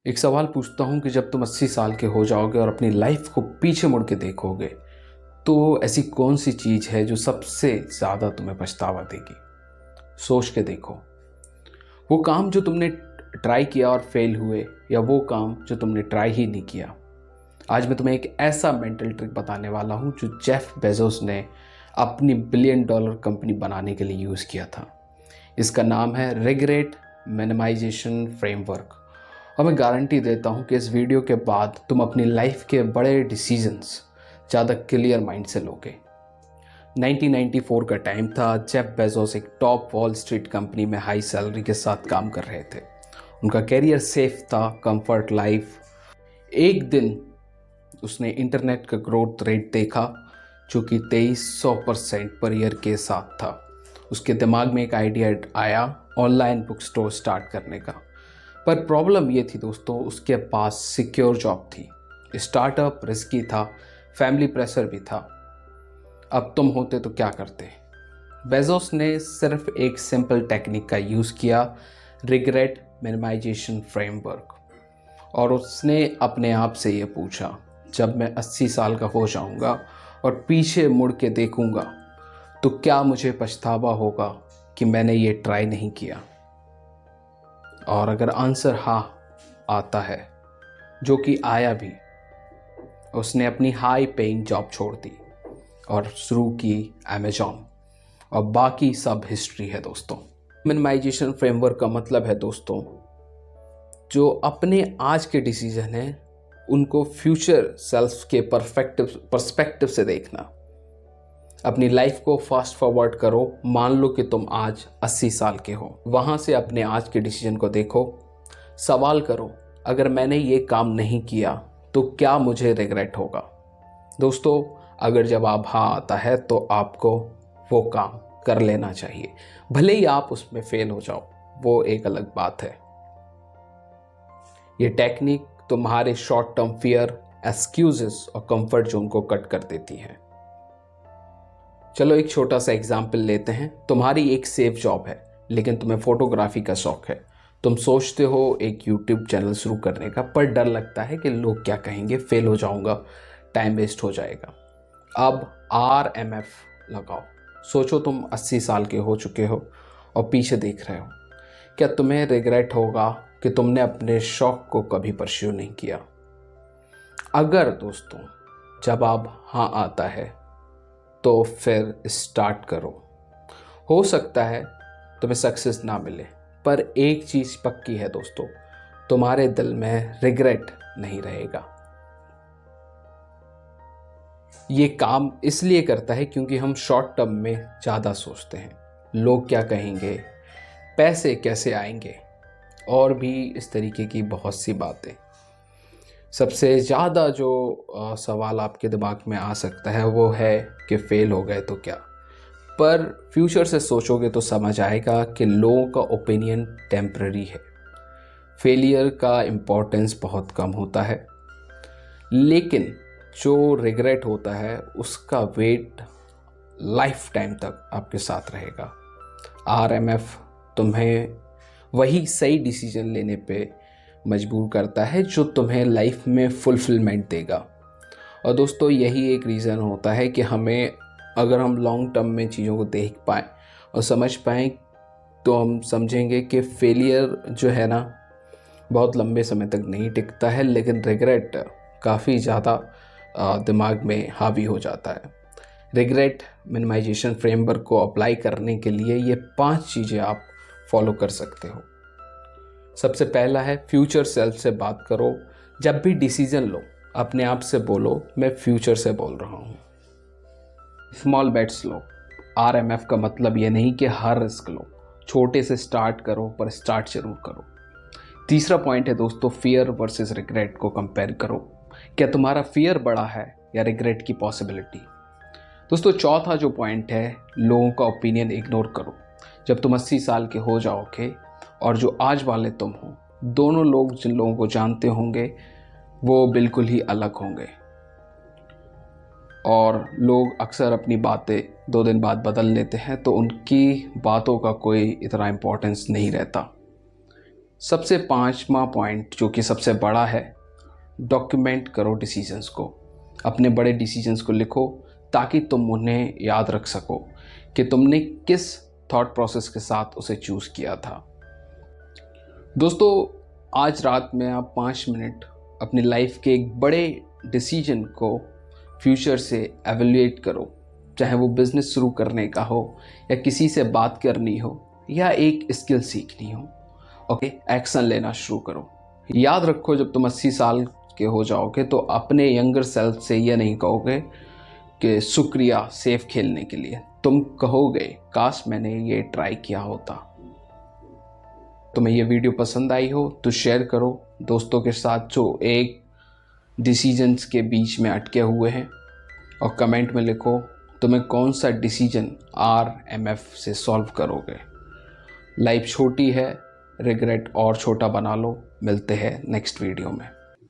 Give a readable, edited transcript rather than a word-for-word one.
एक सवाल पूछता हूँ कि जब तुम 80 साल के हो जाओगे और अपनी लाइफ को पीछे मुड़ के देखोगे तो ऐसी कौन सी चीज़ है जो सबसे ज़्यादा तुम्हें पछतावा देगी। सोच के देखो, वो काम जो तुमने ट्राई किया और फेल हुए, या वो काम जो तुमने ट्राई ही नहीं किया। आज मैं तुम्हें एक ऐसा मेंटल ट्रिक बताने वाला हूँ जो जेफ बेजोस ने अपनी $1 बिलियन कंपनी बनाने के लिए यूज़ किया था। इसका नाम है रिग्रेट मिनिमाइजेशन फ्रेमवर्क। और मैं गारंटी देता हूँ कि इस वीडियो के बाद तुम अपनी लाइफ के बड़े डिसीजंस ज़्यादा क्लियर माइंड से लोगे। 1994 का टाइम था। जेफ बेजोस एक टॉप वॉल स्ट्रीट कंपनी में हाई सैलरी के साथ काम कर रहे थे। उनका कैरियर सेफ था, कंफर्ट लाइफ। एक दिन उसने इंटरनेट का ग्रोथ रेट देखा जो कि 2300% पर ईयर के साथ था। उसके दिमाग में एक आइडिया आया ऑनलाइन बुक स्टोर स्टार्ट करने का। पर प्रॉब्लम ये थी दोस्तों, उसके पास सिक्योर जॉब थी, स्टार्टअप रिस्की था, फैमिली प्रेशर भी था। अब तुम होते तो क्या करते? बेजोस ने सिर्फ एक सिंपल टेक्निक का यूज़ किया, रिग्रेट मिनिमाइजेशन फ्रेमवर्क। और उसने अपने आप से ये पूछा, जब मैं 80 साल का हो जाऊंगा और पीछे मुड़ के देखूंगा तो क्या मुझे पछतावा होगा कि मैंने ये ट्राई नहीं किया। और अगर आंसर हाँ आता है, जो कि आया भी, उसने अपनी हाई पेइंग जॉब छोड़ दी और शुरू की अमेजॉन। और बाकी सब हिस्ट्री है दोस्तों। मिनिमाइजेशन फ्रेमवर्क का मतलब है दोस्तों, जो अपने आज के डिसीजन हैं उनको फ्यूचर सेल्फ के पर्सपेक्टिव से देखना। अपनी लाइफ को फास्ट फॉरवर्ड करो। मान लो कि तुम आज 80 साल के हो, वहाँ से अपने आज के डिसीजन को देखो। सवाल करो, अगर मैंने ये काम नहीं किया तो क्या मुझे रिग्रेट होगा। दोस्तों, अगर जवाब हाँ आता है तो आपको वो काम कर लेना चाहिए, भले ही आप उसमें फेल हो जाओ, वो एक अलग बात है। ये टेक्निक तुम्हारे शॉर्ट टर्म फियर, एक्सक्यूजेस और कंफर्ट जोन को कट कर देती है। चलो एक छोटा सा एग्जाम्पल लेते हैं। तुम्हारी एक सेफ जॉब है लेकिन तुम्हें फोटोग्राफी का शौक है। तुम सोचते हो एक यूट्यूब चैनल शुरू करने का, पर डर लगता है कि लोग क्या कहेंगे, फेल हो जाऊंगा, टाइम वेस्ट हो जाएगा। अब RMF लगाओ। सोचो तुम 80 साल के हो चुके हो और पीछे देख रहे हो। क्या तुम्हें रिग्रेट होगा कि तुमने अपने शौक को कभी परस्यू नहीं किया? अगर दोस्तों जवाब हाँ आता है तो फिर स्टार्ट करो। हो सकता है तुम्हें सक्सेस ना मिले, पर एक चीज़ पक्की है दोस्तों, तुम्हारे दिल में रिग्रेट नहीं रहेगा। ये काम इसलिए करता है क्योंकि हम शॉर्ट टर्म में ज़्यादा सोचते हैं। लोग क्या कहेंगे, पैसे कैसे आएंगे, और भी इस तरीके की बहुत सी बातें। सबसे ज़्यादा जो सवाल आपके दिमाग में आ सकता है वो है कि फेल हो गए तो क्या। पर फ्यूचर से सोचोगे तो समझ आएगा कि लोगों का ओपिनियन टेम्पररी है। फेलियर का इम्पोर्टेंस बहुत कम होता है, लेकिन जो रिग्रेट होता है उसका वेट लाइफ टाइम तक आपके साथ रहेगा। RMF तुम्हें वही सही डिसीजन लेने पे मजबूर करता है जो तुम्हें लाइफ में फुलफिलमेंट देगा। और दोस्तों, यही एक रीज़न होता है कि हमें, अगर हम लॉन्ग टर्म में चीज़ों को देख पाएँ और समझ पाएँ, तो हम समझेंगे कि फेलियर जो है ना, बहुत लंबे समय तक नहीं टिकता है, लेकिन रिग्रेट काफ़ी ज़्यादा दिमाग में हावी हो जाता है। रिग्रेट मिनिमाइजेशन फ्रेमवर्क को अप्लाई करने के लिए ये 5 चीज़ें आप फॉलो कर सकते हो। सबसे पहला है, फ्यूचर सेल्फ से बात करो। जब भी डिसीजन लो, अपने आप से बोलो, मैं फ्यूचर से बोल रहा हूँ। स्मॉल बेट्स लो। RMF का मतलब ये नहीं कि हर रिस्क लो, छोटे से स्टार्ट करो, पर स्टार्ट जरूर करो। तीसरा पॉइंट है दोस्तों, फियर वर्सेस रिग्रेट को कंपेयर करो। क्या तुम्हारा फियर बड़ा है या रिग्रेट की पॉसिबिलिटी? दोस्तों, चौथा जो पॉइंट है, लोगों का ओपिनियन इग्नोर करो। जब तुम 80 साल के हो जाओगे और जो आज वाले तुम हो, दोनों लोग जिन लोगों को जानते होंगे वो बिल्कुल ही अलग होंगे। और लोग अक्सर अपनी बातें 2 दिन बाद बदल लेते हैं, तो उनकी बातों का कोई इतना इम्पोर्टेंस नहीं रहता। सबसे पांचवा पॉइंट जो कि सबसे बड़ा है, डॉक्यूमेंट करो डिसीजंस को। अपने बड़े डिसीजंस को लिखो ताकि तुम उन्हें याद रख सको कि तुमने किस थॉट प्रोसेस के साथ उसे चूज़ किया था। दोस्तों, आज रात में आप 5 मिनट अपनी लाइफ के एक बड़े डिसीजन को फ्यूचर से एवेल्युएट करो, चाहे वो बिज़नेस शुरू करने का हो या किसी से बात करनी हो या एक स्किल सीखनी हो। ओके, एक्शन लेना शुरू करो। याद रखो, जब तुम 80 साल के हो जाओगे तो अपने यंगर सेल्फ से ये नहीं कहोगे कि शुक्रिया सेफ खेलने के लिए, तुम कहोगे काश मैंने ये ट्राई किया होता। तुम्हें ये वीडियो पसंद आई हो तो शेयर करो दोस्तों के साथ जो एक डिसीजंस के बीच में अटके हुए हैं, और कमेंट में लिखो तुम्हें कौन सा डिसीजन RMF से सॉल्व करोगे। लाइफ छोटी है, रिग्रेट और छोटा बना लो। मिलते हैं नेक्स्ट वीडियो में।